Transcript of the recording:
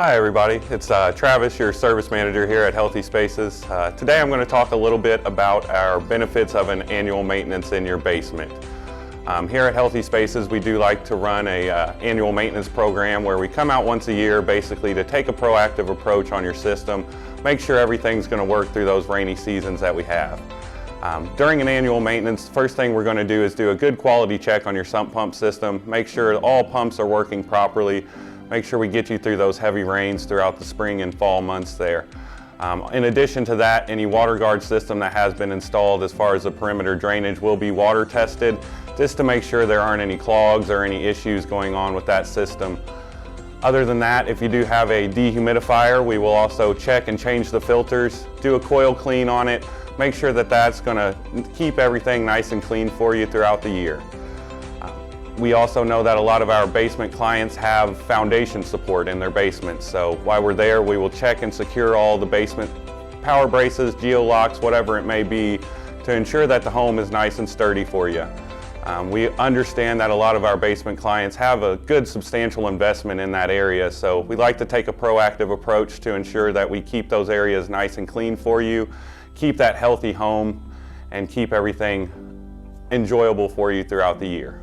Hi everybody, it's Travis, your service manager here at Healthy Spaces. Today I'm going to talk a little bit about our benefits of an annual maintenance in your basement. Here at Healthy Spaces we do like to run a annual maintenance program where we come out once a year basically to take a proactive approach on your system, make sure everything's going to work through those rainy seasons that we have. During an annual maintenance, the first thing we're going to do is do a good quality check on your sump pump system, make sure all pumps are working properly. Make sure we get you through those heavy rains throughout the spring and fall months there. In addition to that, any water guard system that has been installed as far as the perimeter drainage will be water tested just to make sure there aren't any clogs or any issues going on with that system. Other than that, if you do have a dehumidifier, we will also check and change the filters, do a coil clean on it, make sure that that's going to keep everything nice and clean for you throughout the year. We also know that a lot of our basement clients have foundation support in their basements, so while we're there we will check and secure all the basement power braces, geolocks, whatever it may be, to ensure that the home is nice and sturdy for you. We understand that a lot of our basement clients have a good substantial investment in that area, so we like to take a proactive approach to ensure that we keep those areas nice and clean for you, keep that healthy home, and keep everything enjoyable for you throughout the year.